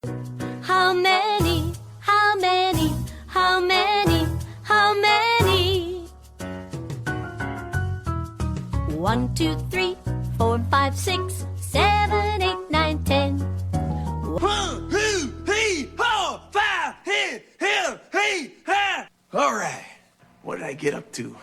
How many? How many? How many? How many? 1, 2, 3, 4, 5, 6, 7, 8, 9, 10. 1, 2, 3, 4, 5, 6. All right. What did I get up to?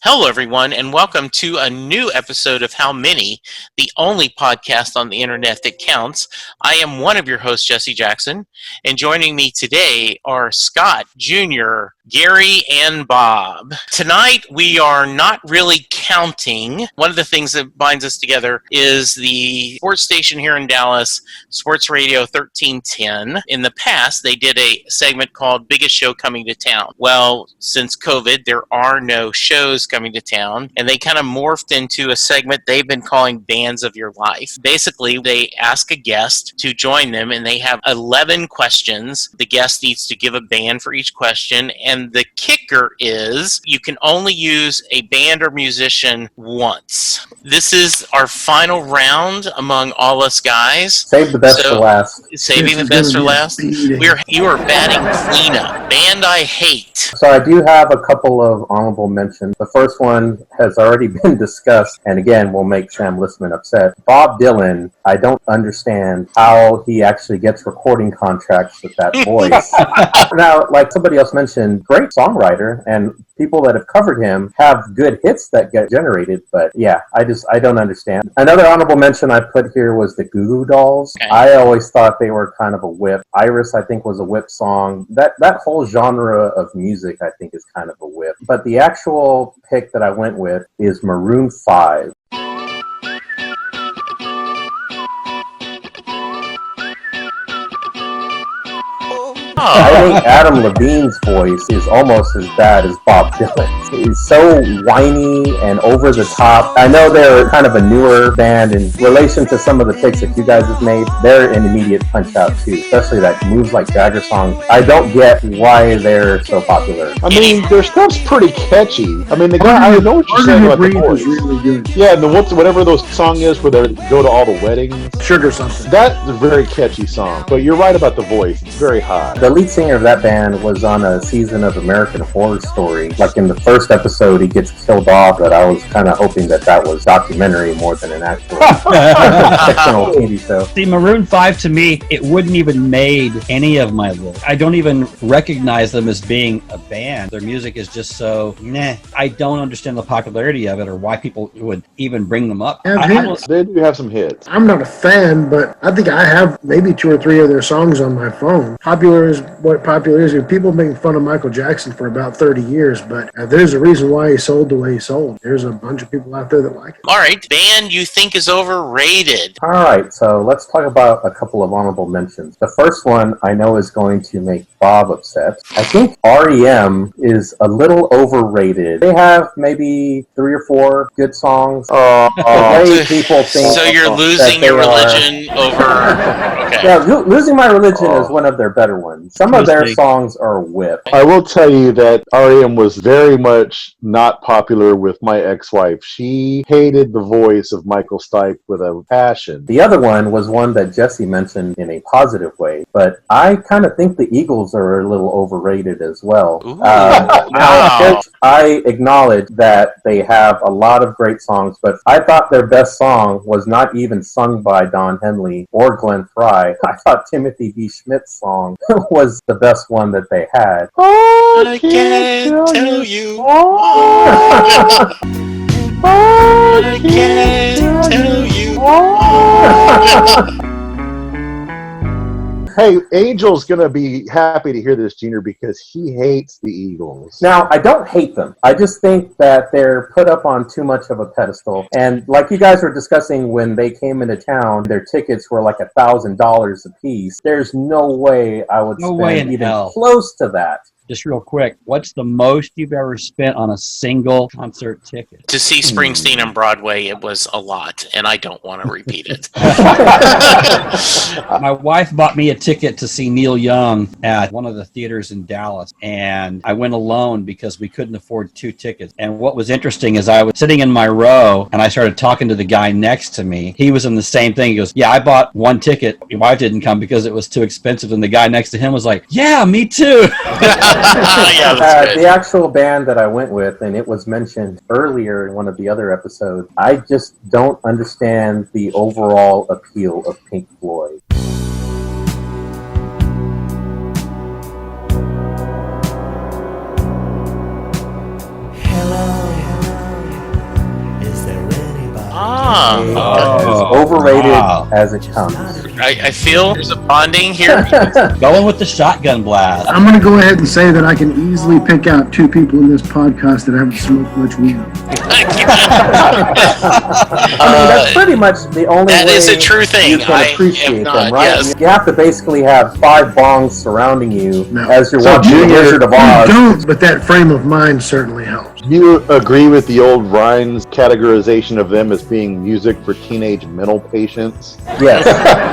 Hello, everyone, and welcome to a new episode of How Many, the only podcast on the internet that counts. I am one of your hosts, Jesse Jackson, and joining me today are Scott, Jr., Gary, and Bob. Tonight, we are not really counting. One of the things that binds us together is the sports station here in Dallas, Sports Radio 1310. In the past, they did a segment called Biggest Show Coming to Town. Well, since COVID, there are no shows coming to town, and they kind of morphed into a segment they've been calling Bands of Your Life. Basically, they ask a guest to join them, and they have 11 questions. The guest needs to give a band for each question, and the kicker is you can only use a band or musician once. This is our final round among all us guys. Save the best for last. Saving the best for last. You are batting cleanup. Band I hate. So I do have a couple of honorable mentions. The first one has already been discussed, and again, will make Sam Listman upset. Bob Dylan, I don't understand how he actually gets recording contracts with that voice. Now, like somebody else mentioned, great songwriter, and people that have covered him have good hits that get generated, but yeah, I don't understand. Another honorable mention I put here was the Goo Goo Dolls. Okay. I always thought they were kind of a whip. Iris, I think, was a whip song. That whole genre of music, I think, is kind of a whip. But the actual pick that I went with is Maroon 5. I think Adam Levine's voice is almost as bad as Bob Dylan's. He's so whiny and over the top. I know they're kind of a newer band in relation to some of the picks that you guys have made. They're an immediate punch out too, especially that Moves Like Jagger song. I don't get why they're so popular. I mean, their stuff's pretty catchy. I mean, the guy, I know what you're saying about the voice. Really good. Yeah, and whatever those song is where they go to all the weddings. Sugar something. That's a very catchy song. But you're right about the voice. It's very high. The lead singer of that band was on a season of American Horror Story. Like in the first episode, he gets killed off, but I was kind of hoping that was documentary more than an actual fictional TV show. See, Maroon 5 to me, it wouldn't even made any of my list. I don't even recognize them as being a band. Their music is just so, I don't understand the popularity of it or why people would even bring them up. They do have some hits. I'm not a fan, but I think I have maybe 2 or 3 of their songs on my phone. Popular is what popular is. People making fun of Michael Jackson for about 30 years, but there's a reason why he sold the way he sold. There's a bunch of people out there that like it. All right, band you think is overrated. All right, so let's talk about a couple of honorable mentions. The first one I know is going to make Bob upset. I think REM is a little overrated. They have maybe 3 or 4 good songs. The way people think. So you're losing your religion over... Okay. Yeah, Losing My Religion is one of their better ones. Some of their songs are whip. I will tell you that REM was very much not popular with my ex-wife. She hated the voice of Michael Stipe with a passion. The other one was one that Jesse mentioned in a positive way, but I kind of think the Eagles are a little overrated as well. Now, I acknowledge that they have a lot of great songs, but I thought their best song was not even sung by Don Henley or Glenn Frey. I thought Timothy B. Schmidt's song was the best one that they had. I can't tell you why. I can't tell you why. Hey, Angel's going to be happy to hear this, Junior, because he hates the Eagles. Now, I don't hate them. I just think that they're put up on too much of a pedestal. And like you guys were discussing when they came into town, their tickets were like $1,000 a piece. There's no way I would spend even close to that Just real quick, what's the most you've ever spent on a single concert ticket? To see Springsteen on Broadway, it was a lot, and I don't want to repeat it. My wife bought me a ticket to see Neil Young at one of the theaters in Dallas, and I went alone because we couldn't afford 2 tickets. And what was interesting is I was sitting in my row, and I started talking to the guy next to me. He was in the same thing. He goes, yeah, I bought 1 ticket. My wife didn't come because it was too expensive. And the guy next to him was like, yeah, me too. Yeah, that's good. The actual band that I went with, and it was mentioned earlier in one of the other episodes, I just don't understand the overall appeal of Pink Floyd. Overrated as it comes. I feel there's a bonding here. Going with the shotgun blast. I'm going to go ahead and say that I can easily pick out 2 people in this podcast that haven't smoked much weed. I mean, that's pretty much the only That way is a true thing. you can I appreciate am them, not, right? yes. You have to basically have 5 bongs surrounding you as you're So watching The Junior- Wizard of You Oz. don't, but that frame of mind certainly helps. Do you agree with the old Ryan's categorization of them as being music for teenage mental patients? Yes.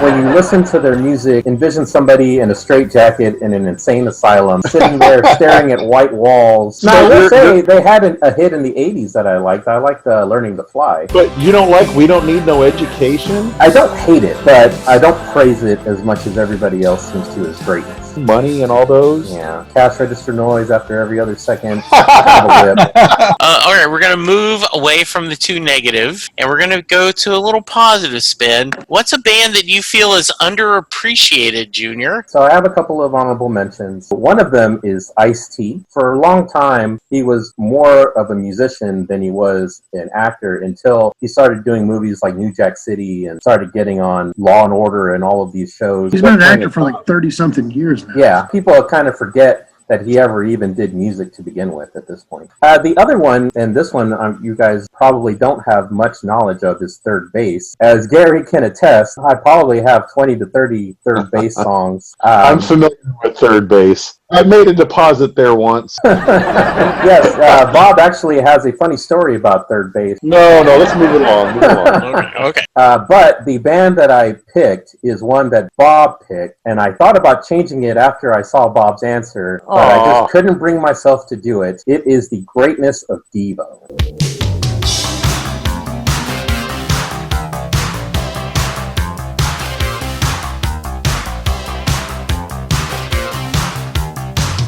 When you listen to their music, envision somebody in a straitjacket in an insane asylum, sitting there staring at white walls. Now, I will say they had a hit in the 80s that I liked. I liked Learning to Fly. But you don't like We Don't Need No Education? I don't hate it, but I don't praise it as much as everybody else seems to as greatness. Money and all those? Yeah. Cash register noise after every other second. Kind of a whip. All right, we're going to move away from the 2 negative, and we're going to go to a little positive spin. What's a band that you feel is underappreciated, Junior? So I have a couple of honorable mentions. One of them is Ice-T. For a long time, he was more of a musician than he was an actor until he started doing movies like New Jack City and started getting on Law and Order and all of these shows. He's been an actor for like 30-something years now. Yeah, people kind of forget that he ever even did music to begin with at this point. The other one, and this one you guys probably don't have much knowledge of, is Third Base. As Gary can attest, I probably have 20 to 30 Third Base songs. I'm familiar with Third Base. I made a deposit there once. Yes, Bob actually has a funny story about Third Base. No, let's move it along. Okay. But the band that I picked is one that Bob picked, and I thought about changing it after I saw Bob's answer, but I just couldn't bring myself to do it. It is The Greatness of Devo.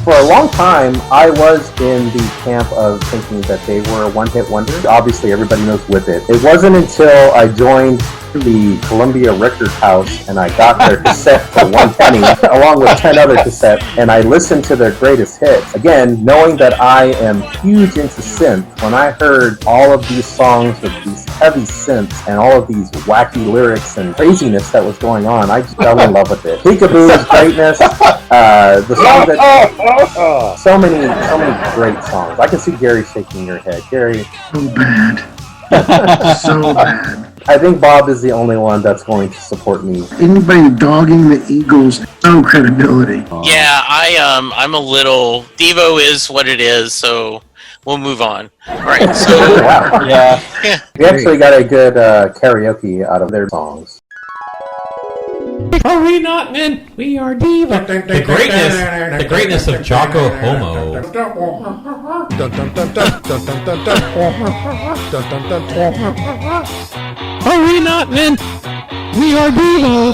For a long time, I was in the camp of thinking that they were a one-hit wonder. Obviously, everybody knows Whip It. It wasn't until I joined the Columbia Record House and I got their cassette for 1 penny, along with 10 other cassettes, and I listened to their greatest hits. Again, knowing that I am huge into synth, when I heard all of these songs with these heavy synths and all of these wacky lyrics and craziness that was going on, I just fell in love with it. Peekaboo's greatness, the song that so many great songs. I can see Gary shaking your head. Gary, So bad. So bad. I think Bob is the only one that's going to support me. Anybody dogging the Eagles, no credibility. Yeah, I'm a little... Devo is what it is, so we'll move on. All right, so... Wow. Yeah. We actually got a good karaoke out of their songs. Are we not men? We are diva. The greatness of Jocko Homo. Are we not men? We are diva.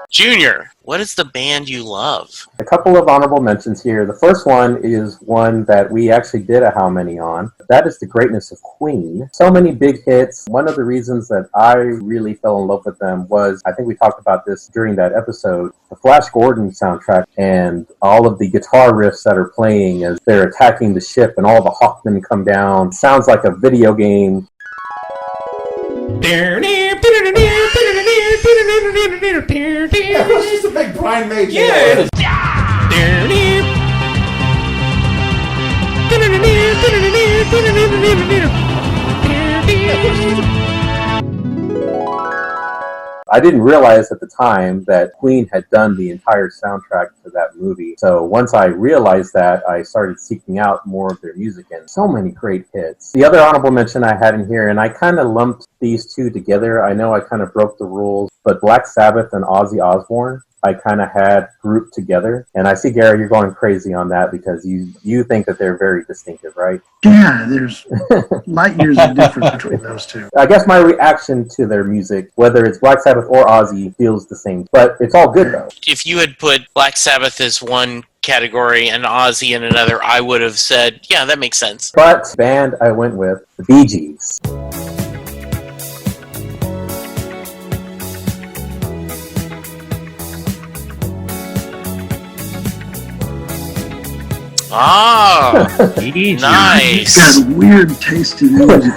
Junior, what is the band you love? A couple of honorable mentions here. The first one is one that we actually did a How Many on. That is The Greatness of Queen. So many big hits. One of the reasons that I really fell in love with them was, I think we talked about this during that episode, the Flash Gordon soundtrack and all of the guitar riffs that are playing as they're attacking the ship and all the Hawkmen come down. Sounds like a video game. That was just a big Brian May. Yeah. I didn't realize at the time that Queen had done the entire soundtrack to that movie. So once I realized that, I started seeking out more of their music, and so many great hits. The other honorable mention I had in here, and I kind of lumped these two together. I know I kind of broke the rules, but Black Sabbath and Ozzy Osbourne, I kind of had grouped together. And I see, Gary, you're going crazy on that because you think that they're very distinctive, right? Yeah, there's light years of difference between those two. I guess my reaction to their music, whether it's Black Sabbath or Ozzy, feels the same. But it's all good, though. If you had put Black Sabbath as one category and Ozzy in another, I would have said, yeah, that makes sense. But band I went with, the Bee Gees. Ah, nice. Got weird taste in music.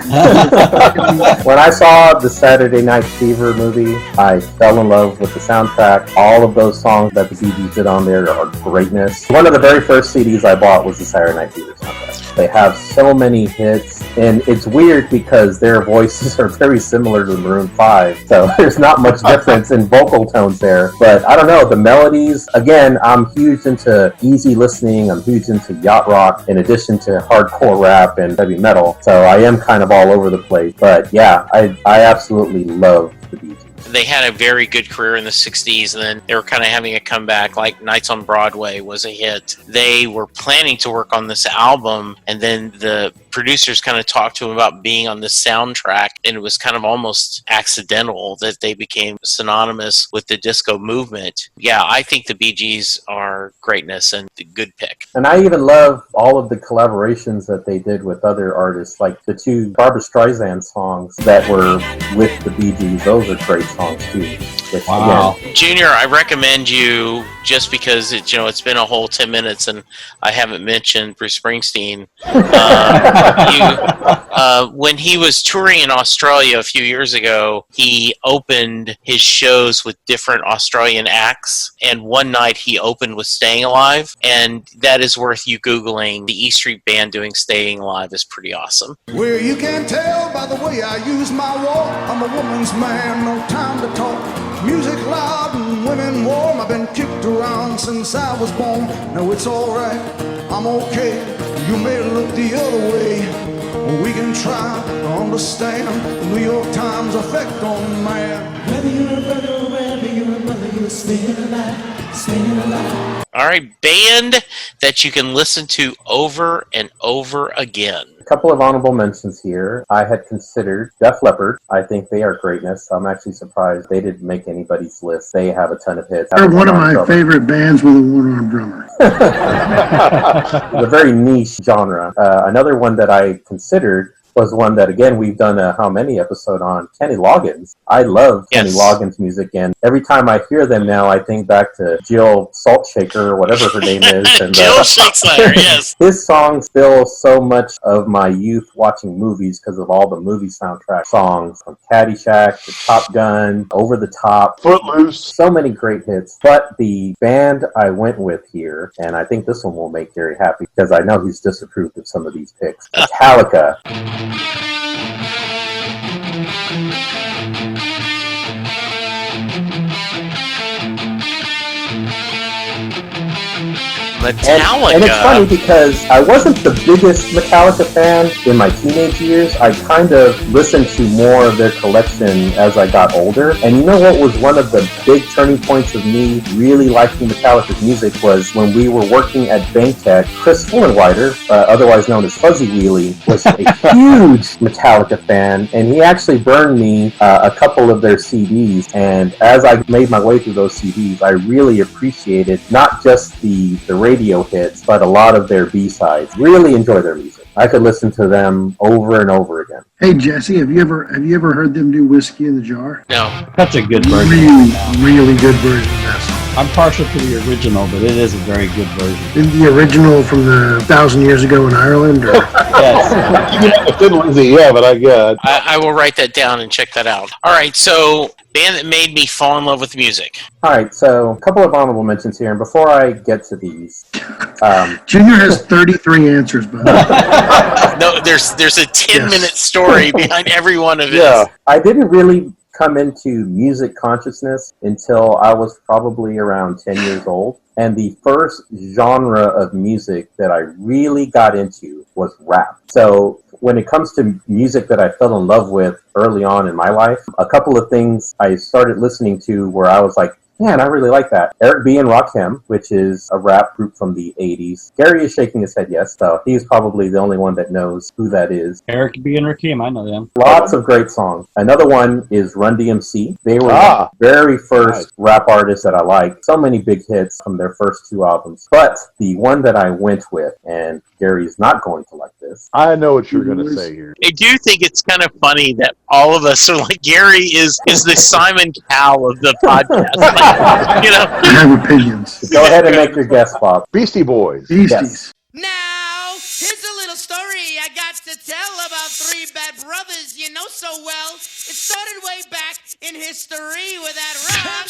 When I saw the Saturday Night Fever movie, I fell in love with the soundtrack. All of those songs that the Bee Gees did on there are greatness. One of the very first CDs I bought was the Saturday Night Fever soundtrack. They have so many hits, and it's weird because their voices are very similar to Maroon 5, so there's not much difference in vocal tones there. But I don't know, the melodies, again, I'm huge into easy listening, I'm huge into yacht rock in addition to hardcore rap and heavy metal, so I am kind of all over the place. But yeah, I absolutely love the Bee Gees. They had a very good career in the 60s, and then they were kind of having a comeback, like Nights on Broadway was a hit. They were planning to work on this album, and then the producers kind of talked to them about being on the soundtrack, and it was kind of almost accidental that they became synonymous with the disco movement. Yeah, I think the Bee Gees are greatness and a good pick. And I even love all of the collaborations that they did with other artists, like the two Barbra Streisand songs that were with the Bee Gees. Those are great songs too. Wow. Again, Junior, I recommend you, just because it's been a whole 10 minutes and I haven't mentioned Bruce Springsteen. When he was touring in Australia a few years ago, he opened his shows with different Australian acts, and one night he opened with Staying Alive, and that is worth you Googling. The E Street Band doing Staying Alive is pretty awesome. Well, you can tell by the way I use my walk. I'm a woman's man, no time to talk. Music loud and women warm. I've been kicked around since I was born. No, it's alright, I'm okay. You may look the other way. We can try to understand the New York Times effect on man. Whether you're a brother or whether you're a mother, you're staying alive, staying alive. All right, band that you can listen to over and over again. a couple of honorable mentions here. I had considered Def Leppard. I think they are greatness. I'm actually surprised they didn't make anybody's list. They have a ton of hits. They're one of my favorite bands with a one-armed drummer. It's a very niche genre. Another one that I considered was one that, again, we've done a How Many episode on, Kenny Loggins. I love Kenny Loggins music, and every time I hear them now, I think back to Jill Saltshaker, or whatever her name is. And, Jill Shakespeare, yes. His songs fill so much of my youth watching movies because of all the movie soundtrack songs, from Caddyshack to Top Gun, Over the Top, Footloose. So many great hits. But the band I went with here, and I think this one will make Gary happy because I know he's disapproved of some of these picks, Metallica. Metallica. And it's funny because I wasn't the biggest Metallica fan in my teenage years. I kind of listened to more of their collection as I got older. And you know what was one of the big turning points of me really liking Metallica's music was when we were working at Bank Tech. Chris Fullenwider, otherwise known as Fuzzy Wheelie, was a huge Metallica fan, and he actually burned me a couple of their CDs. And as I made my way through those CDs, I really appreciated not just the radio hits, but a lot of their B-sides. Really enjoy their music. I could listen to them over and over again. Hey Jesse, have you ever heard them do Whiskey in the Jar? No. That's a good version. Really good version of that song. I'm partial to the original, but it is a very good version. In the original from the 1,000 years ago in Ireland? Or? Yes. Good Lindsay, yeah, but I will write that down and check that out. All right, so band that made me fall in love with music. All right, so a couple of honorable mentions here, and before I get to these, Junior has 33 answers, but no, there's a 10-minute story behind every one of it. Yeah, I didn't really come into music consciousness until I was probably around 10 years old. And the first genre of music that I really got into was rap. So when it comes to music that I fell in love with early on in my life, a couple of things I started listening to where I was like, man, I really like that. Eric B. and Rakim, which is a rap group from the 80s. Gary is shaking his head yes, so he's probably the only one that knows who that is. Eric B. and Rakim, I know them. Lots of great songs. Another one is Run DMC. They were the very first rap artists that I liked. So many big hits from their first two albums. But the one that I went with, and Gary's not going to like this. I know what you're going to say here. I do think it's kind of funny that all of us are like, Gary is the Simon Cowell of the podcast. Like, you know, I have opinions. Go ahead and make your guess, Bob. Beastie Boys. Beasties. Yes. Now, here's a little story I got to tell about three bad brothers you know so well. It started way back in history with that Rob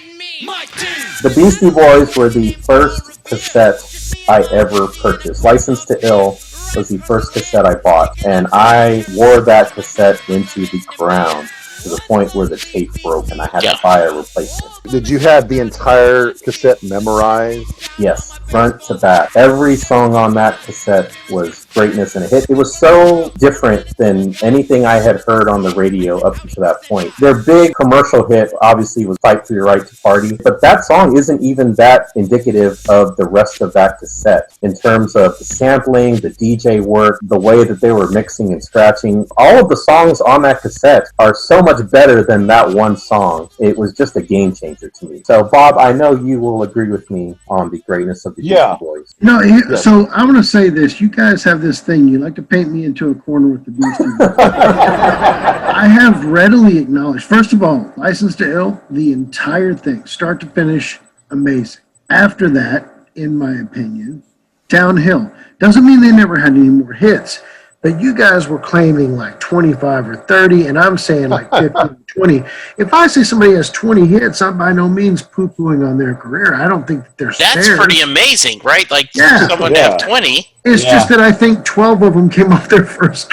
and me. Mike D. The Beastie Boys were the first cassette I ever purchased. License to Ill was the first cassette I bought, and I wore that cassette into the ground to the point where the tape broke and I had to buy a replacement. Did you have the entire cassette memorized? Yes, front to back. Every song on that cassette was greatness and a hit. It was so different than anything I had heard on the radio up to that point. Their big commercial hit obviously was Fight for Your Right to Party, but that song isn't even that indicative of the rest of that cassette in terms of the sampling, the DJ work, the way that they were mixing and scratching. All of the songs on that cassette are so much better than that one song. It was just a game changer to me. So, Bob, I know you will agree with me on the greatness of the Beastie Boys. No, so I want to say this. You guys have this thing. You like to paint me into a corner with the Beastie Boys. I have readily acknowledged, first of all, License to Ill, the entire thing, start to finish, amazing. After that, in my opinion, downhill. Doesn't mean they never had any more hits, but you guys were claiming like 25 or 30, and I'm saying like 15 or 20. If I say somebody has 20 hits, I'm by no means poo-pooing on their career. I don't think that they're that's spared. pretty amazing, right? Like someone to have 20. It's just that I think 12 of them came off their first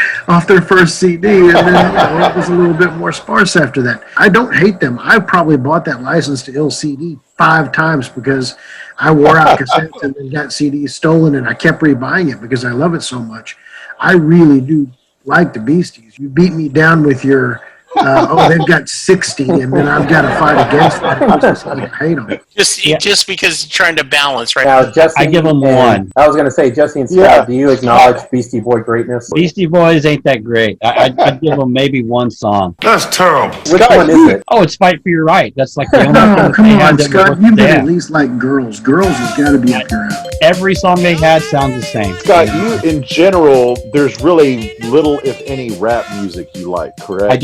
CD, and then it was a little bit more sparse after that. I don't hate them. I probably bought that License to Ill CD 5 times because I wore out cassettes and then got CDs stolen, and I kept rebuying it because I love it so much. I really do like the Beasties. You beat me down with your, they've got 60, and then I've got to fight against that. It's just like, I hate them. Just because you're trying to balance, right? Now, Jesse, I give them one. I was going to say, Jesse and Scott, do you acknowledge Beastie Boy greatness? Beastie Boys ain't that great. I'd give them maybe one song. That's terrible. Which one is it? Oh, it's Fight for Your Right. That's like the only No, thing come they had on, that Scott. was You there. at least like Girls. Girls has got to be up your alley. Every song they had sounds the same. Scott, you in general, there's really little, if any, rap music you like, correct? I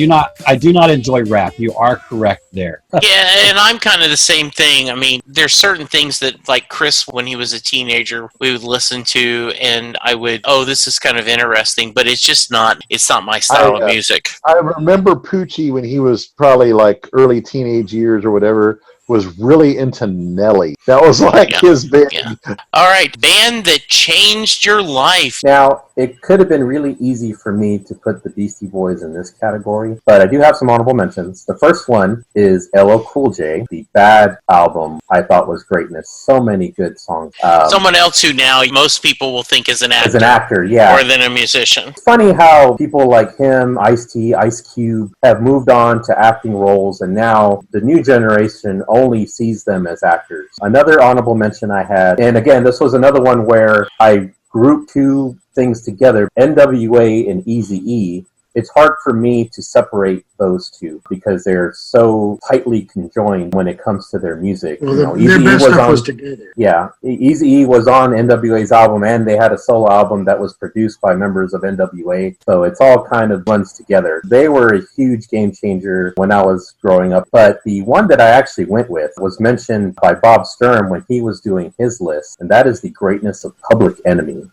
do not enjoy rap. You are correct there. Yeah, and I'm kind of the same thing. I mean, there's certain things that, like Chris, when he was a teenager, we would listen to, and I would, this is kind of interesting, but it's not my style of music. I remember Poochie when he was probably like early teenage years or whatever, was really into Nelly. That was like his band. Yeah. All right, band that changed your life. Now, it could have been really easy for me to put the Beastie Boys in this category, but I do have some honorable mentions. The first one is LL Cool J. The Bad album I thought was greatness. So many good songs. Someone else who now most people will think is an actor. As an actor, yeah. More than a musician. It's funny how people like him, Ice-T, Ice Cube, have moved on to acting roles, and now the new generation only sees them as actors. Another honorable mention I had, and again, this was another one where I grouped two things together, NWA and Eazy-E. It's hard for me to separate those two because they're so tightly conjoined when it comes to their music. Well, their best stuff was together. Yeah, Eazy-E was on NWA's album, and they had a solo album that was produced by members of NWA, so it's all kind of runs together. They were a huge game changer when I was growing up, but the one that I actually went with was mentioned by Bob Sturm when he was doing his list, and that is the greatness of Public Enemy.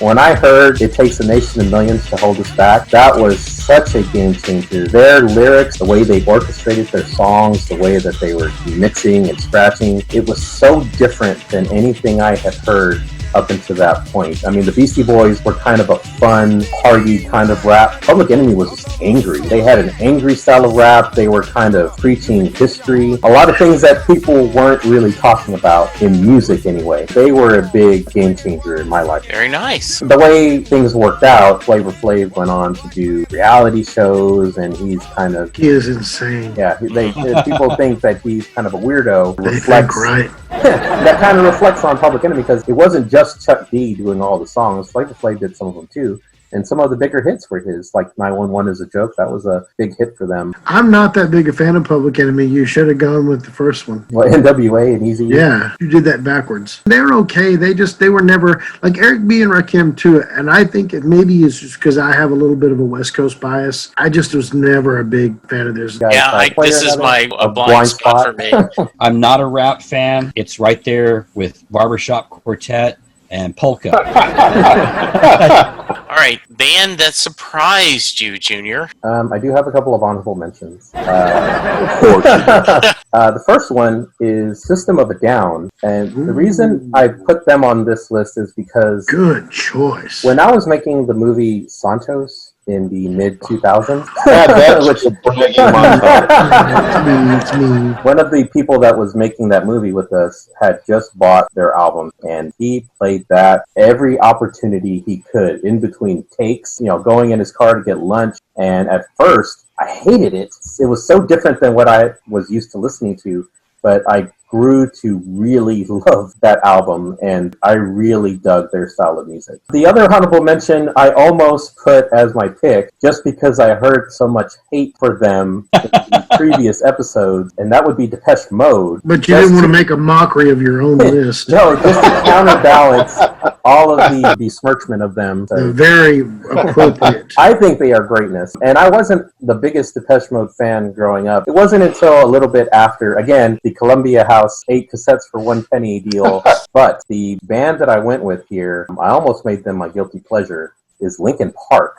When I heard It Takes a Nation of Millions to Hold Us Back, that was such a game changer. Their lyrics, the way they orchestrated their songs, the way that they were mixing and scratching, it was so different than anything I had heard up until that point. I mean, the Beastie Boys were kind of a fun, hearty kind of rap. Public Enemy was just angry. They had an angry style of rap. They were kind of preaching history. A lot of things that people weren't really talking about in music anyway. They were a big game changer in my life. Very nice. The way things worked out, Flavor Flav went on to do reality shows, and he's kind of... He is insane. Yeah, people think that he's kind of a weirdo. They think right. That kind of reflects on Public Enemy, because it wasn't just Chuck D doing all the songs. Flavor Flav did some of them too. And some of the bigger hits were his, like 911 is a Joke. That was a big hit for them. I'm not that big a fan of Public Enemy. You should have gone with the first one. Well, NWA and Easy. Yeah, you did that backwards. They're okay. They were never, like Eric B. and Rakim too. And I think it maybe is just because I have a little bit of a West Coast bias. I just was never a big fan of theirs. Yeah, this is my blind spot for me. I'm not a rap fan. It's right there with Barbershop Quartet and Polka. All right, band that surprised you, Junior. I do have a couple of honorable mentions. The first one is System of a Down, and the reason I put them on this list is because... Good choice. When I was making the movie Santos in the mid-2000s, it's me. One of the people that was making that movie with us had just bought their album, and he played that every opportunity he could in between takes, going in his car to get lunch. And at first, I hated it. It was so different than what I was used to listening to, but I grew to really love that album, and I really dug their style of music. The other honorable mention I almost put as my pick, just because I heard so much hate for them in the previous episodes, and that would be Depeche Mode. But you didn't want to make a mockery of your own list. No, just to counterbalance all of the besmirchment of them. So very appropriate. I think they are greatness. And I wasn't the biggest Depeche Mode fan growing up. It wasn't until a little bit after, again, the Columbia House 8 cassettes for 1 penny deal. But the band that I went with here, I almost made them my guilty pleasure, is Linkin Park.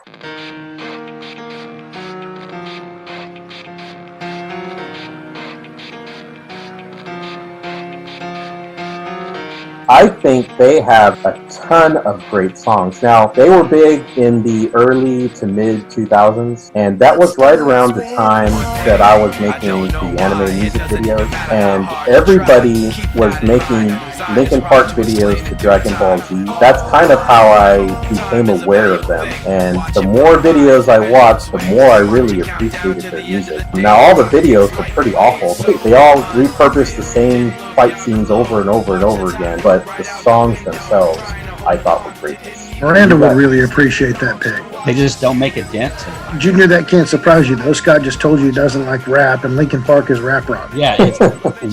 I think they have a ton of great songs. Now, they were big in the early to mid-2000s, and that was right around the time that I was making the anime music videos, and everybody was making Linkin Park videos to Dragon Ball Z. That's kind of how I became aware of them, and the more videos I watched, the more I really appreciated their music. Now, all the videos were pretty awful. They all repurposed the same fight scenes over and over and over again, but the songs themselves I thought were great. Miranda would really appreciate that pick. They just don't make a dent. Junior, that can't surprise you, though. Scott just told you he doesn't like rap, and Linkin Park is rap rock. Yeah,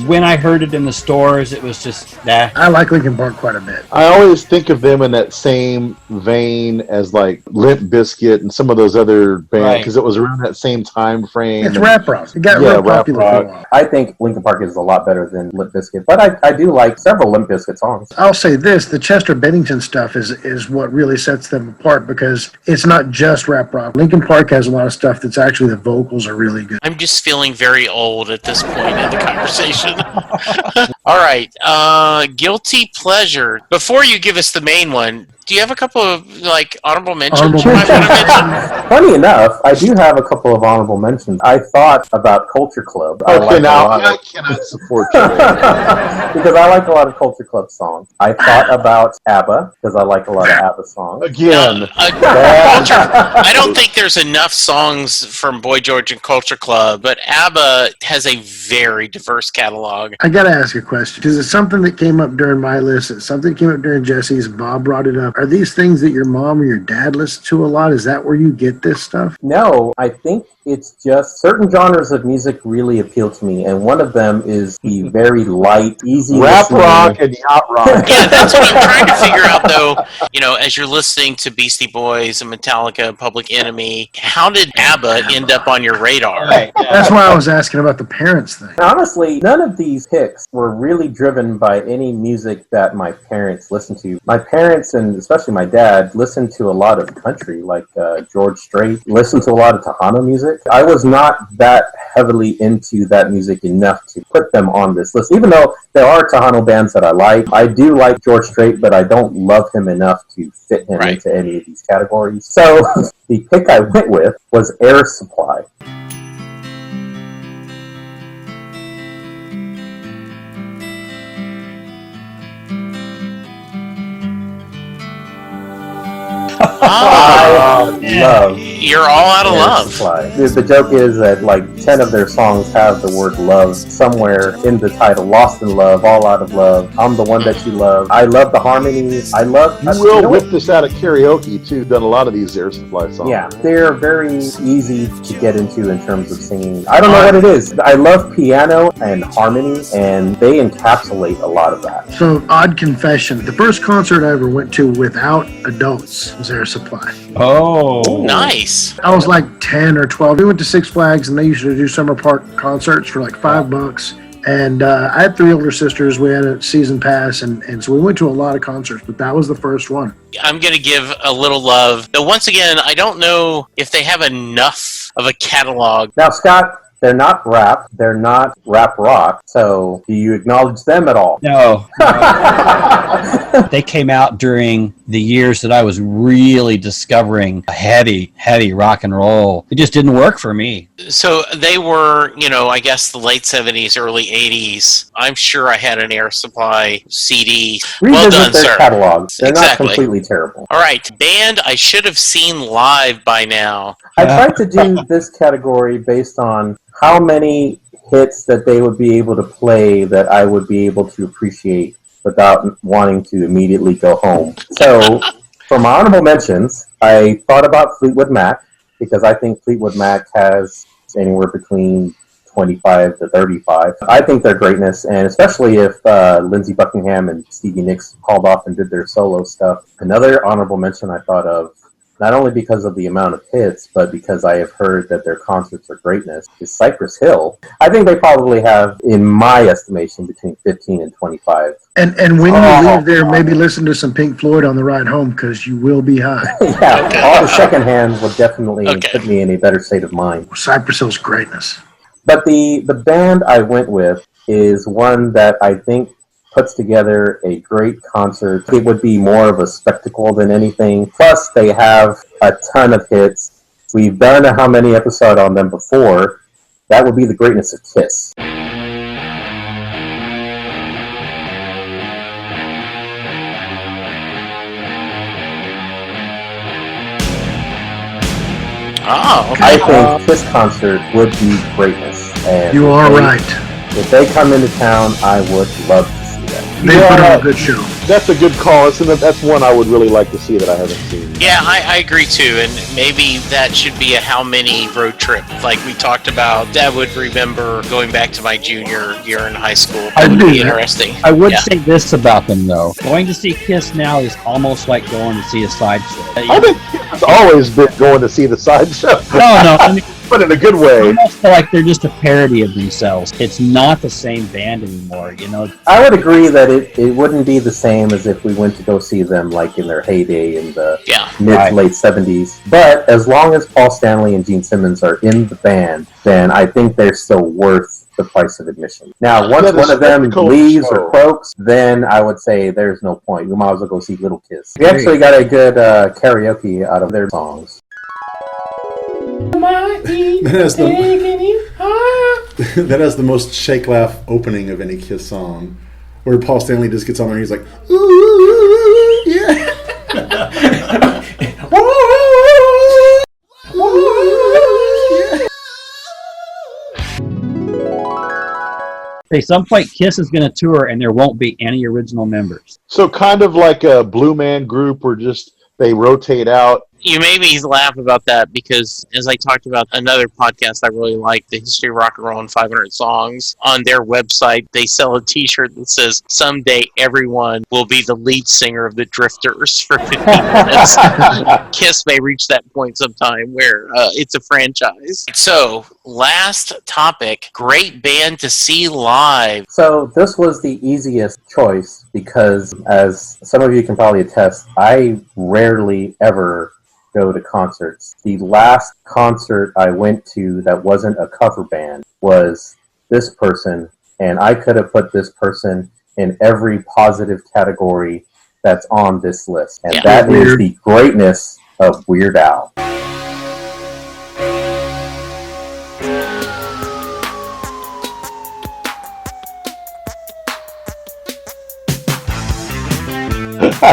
when I heard it in the stores, it was just, nah. I like Linkin Park quite a bit. I always think of them in that same vein as like Limp Bizkit and some of those other bands, because it was around that same time frame. It's rap rock. It got real popular for a while. I think Linkin Park is a lot better than Limp Bizkit, but I do like several Limp Bizkit songs. I'll say this, the Chester Bennington stuff is what really sets them apart, because it's not just rap rock. Linkin Park has a lot of stuff that's actually, the vocals are really good. I'm just feeling very old at this point in the conversation. All right, guilty pleasure. Before you give us the main one, do you have a couple of honorable mentions you might want to mention? Funny enough, I do have a couple of honorable mentions. I thought about Culture Club. Okay, now I cannot support you because I like a lot of Culture Club songs. I thought about ABBA because I like a lot of ABBA songs. Again, I don't think there's enough songs from Boy George and Culture Club, but ABBA has a very diverse catalog. I gotta ask a question, because it's something that came up during my list. It's something that came up during Jesse's. Bob brought it up. Are these things that your mom or your dad listen to a lot? Is that where you get this stuff? No, I think it's just certain genres of music really appeal to me, and one of them is the very light, easy rap rock and yacht rock. Yeah, that's what I'm trying to figure out. about though, as you're listening to Beastie Boys and Metallica, Public Enemy, how did ABBA end up on your radar? Right. Yeah. That's why I was asking about the parents thing. Honestly, none of these picks were really driven by any music that my parents listened to. My parents, and especially my dad, listened to a lot of country, like George Strait, listened to a lot of Tejano music. I was not that heavily into that music enough to put them on this list, even though there are Tejano bands that I like. I do like George Strait, but I don't love him enough to fit him into any of these categories. So the pick I went with was Air Supply. I love. You're all out of love. Supply. The joke is that like 10 of their songs have the word love somewhere in the title. Lost in Love, All Out of Love, I'm the One That You Love. I love the harmonies. I love. You will whip this out at karaoke too. Done a lot of these Air Supply songs. Yeah, they're very easy to get into in terms of singing. I don't know what it is. I love piano and harmony, and they encapsulate a lot of that. So, odd confession. The first concert I ever went to without adults was Air Supply. Oh, nice. I was like 10 or 12. We went to Six Flags, and they used to do summer park concerts for like $5. And I had 3 older sisters. We had a season pass, and so we went to a lot of concerts, but that was the first one. I'm going to give a little love. Though once again, I don't know if they have enough of a catalog. Now, Scott, they're not rap. They're not rap rock. So, do you acknowledge them at all? No. They came out during the years that I was really discovering heavy rock and roll. It just didn't work for me. So they were, I guess the late 70s, early 80s. I'm sure I had an Air Supply CD. Well done, their sir. Catalog. They're Exactly. not completely terrible. All right. Band I should have seen live by now. I tried to do this category based on how many hits that they would be able to play that I would be able to appreciate without wanting to immediately go home. So, for my honorable mentions, I thought about Fleetwood Mac, because I think Fleetwood Mac has anywhere between 25 to 35. I think their greatness, and especially if Lindsey Buckingham and Stevie Nicks called off and did their solo stuff. Another honorable mention I thought of, not only because of the amount of hits, but because I have heard that their concerts are greatness, is Cypress Hill. I think they probably have, in my estimation, between 15 and 25. And when you leave there, maybe listen to some Pink Floyd on the ride home, because you will be high. Yeah, all the second hands will definitely put me in a better state of mind. Cypress Hill's greatness. But the band I went with is one that I think puts together a great concert. It would be more of a spectacle than anything. Plus, they have a ton of hits. We've done a how many episode on them before. That would be the greatness of Kiss. Oh, okay. I think Kiss concert would be greatness. And You are right. If they come into town, I would love to see that. They put on a good show. That's a good call. That's one I would really like to see that I haven't seen. Yeah, I agree too, and maybe that should be a how many road trip, like we talked about. Dad would remember going back to my junior year in high school. That would be interesting. I would say this about them though: going to see Kiss now is almost like going to see a sideshow. I think Kiss has always been going to see the sideshow. No, I mean, but in a good way. I almost feel like they're just a parody of themselves. It's not the same band anymore, I would agree that it wouldn't be the same as if we went to go see them like in their heyday in the mid-late 70s. But as long as Paul Stanley and Gene Simmons are in the band, then I think they're still worth the price of admission. Now, once one of them leaves or croaks, then I would say there's no point. We might as well go see Little Kiss. We actually got a good karaoke out of their songs. That has the most shake laugh opening of any Kiss song, where Paul Stanley just gets on there and he's like, ooh, yeah. At some point, Kiss is going to tour, and there won't be any original members. So kind of like a Blue Man Group, where just they rotate out You made me laugh about that because, as I talked about another podcast I really like, the History of Rock and Roll in 500 Songs, on their website, they sell a t-shirt that says, "Someday everyone will be the lead singer of the Drifters for 15 minutes." Kiss may reach that point sometime where it's a franchise. So, last topic, great band to see live. So this was the easiest choice because, as some of you can probably attest, I rarely ever go to concerts. The last concert I went to that wasn't a cover band was this person, and I could have put this person in every positive category that's on this list. And that is the greatness of Weird Al.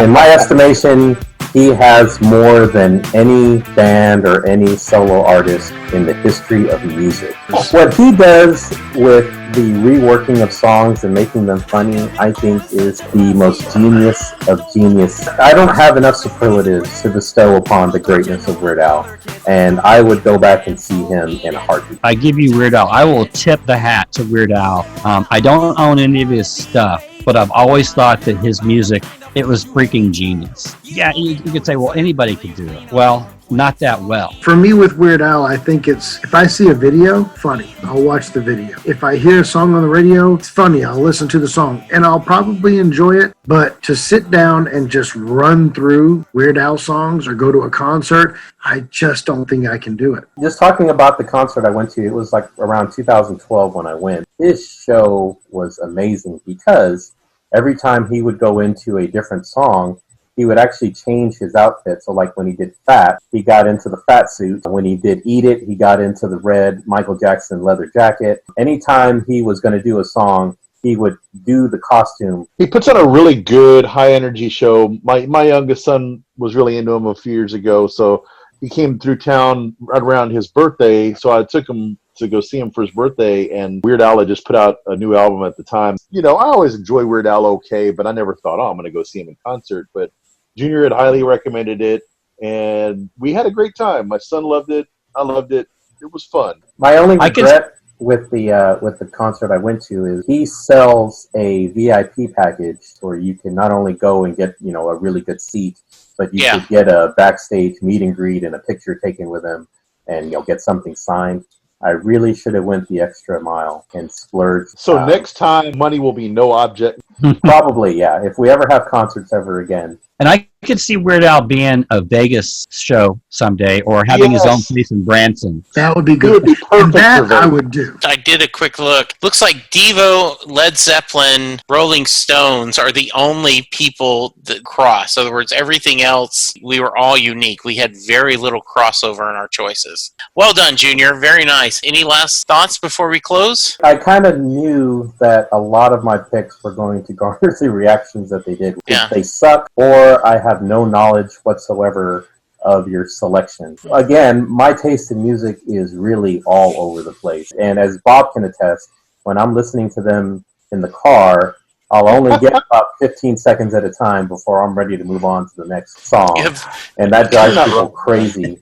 In my estimation, he has more than any band or any solo artist in the history of music. What he does with the reworking of songs and making them funny, I think, is the most genius of genius. I don't have enough superlatives to bestow upon the greatness of Weird Al, and I would go back and see him in a heartbeat. I give you Weird Al. I will tip the hat to Weird Al. I don't own any of his stuff, but I've always thought that his music, it was freaking genius. Yeah, you could say, well, anybody could do it. Well, not that well. For me with Weird Al, I think it's, if I see a video, funny, I'll watch the video. If I hear a song on the radio, it's funny, I'll listen to the song, and I'll probably enjoy it. But to sit down and just run through Weird Al songs or go to a concert, I just don't think I can do it. Just talking about the concert I went to, it was like around 2012 when I went. His show was amazing because every time he would go into a different song, he would actually change his outfit. So like when he did Fat, he got into the fat suit. When he did Eat It, he got into the red Michael Jackson leather jacket. Anytime he was going to do a song, he would do the costume. He puts on a really good, high-energy show. My youngest son was really into him a few years ago, so he came through town right around his birthday, so I took him to go see him for his birthday, and Weird Al had just put out a new album at the time. You know, I always enjoy Weird Al okay, but I never thought, I'm going to go see him in concert. But Junior had highly recommended it, and we had a great time. My son loved it. I loved it. It was fun. My only regret with the concert I went to is he sells a VIP package where you can not only go and get, you know, a really good seat, but you could get a backstage meet and greet and a picture taken with him, and you'll get something signed. I really should have went the extra mile and splurged. So next time, money will be no object. Probably, yeah. If we ever have concerts ever again. And I could see Weird Al being a Vegas show someday, or having his own place in Branson. That would be good. And that I would do. I did a quick look. Looks like Devo, Led Zeppelin, Rolling Stones are the only people that cross. In other words, everything else, we were all unique. We had very little crossover in our choices. Well done, Junior. Very nice. Any last thoughts before we close? I kind of knew that a lot of my picks were going to garner the reactions that they did. Yeah. If they suck, or I have no knowledge whatsoever of your selection. Again, my taste in music is really all over the place. And as Bob can attest, when I'm listening to them in the car, I'll only get about 15 seconds at a time before I'm ready to move on to the next song. And that drives people crazy.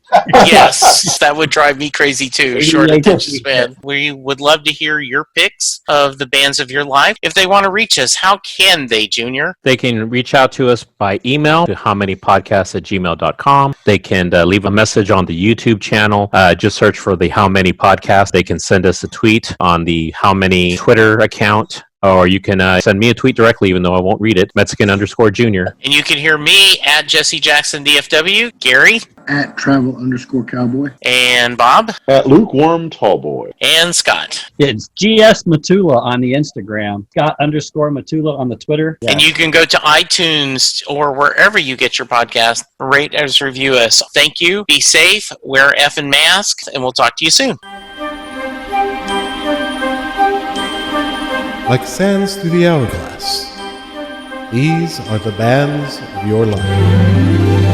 Yes, that would drive me crazy too. Short attention span. We would love to hear your picks of the bands of your life. If they want to reach us, how can they, Junior? They can reach out to us by email to howmanypodcasts@gmail.com. They can leave a message on the YouTube channel. Just search for the How Many Podcast. They can send us a tweet on the How Many Twitter account. Or you can send me a tweet directly, even though I won't read it, Mexican_Junior. And you can hear me at Jesse Jackson DFW, Gary at Travel_Cowboy, and Bob at Lukewarm Tallboy, and Scott. It's GS Matula on the Instagram, Scott_Matula on the Twitter. And you can go to iTunes or wherever you get your podcast, rate us, review us. Thank you. Be safe, wear an effing mask, and we'll talk to you soon. Like sands through the hourglass, these are the bands of your life.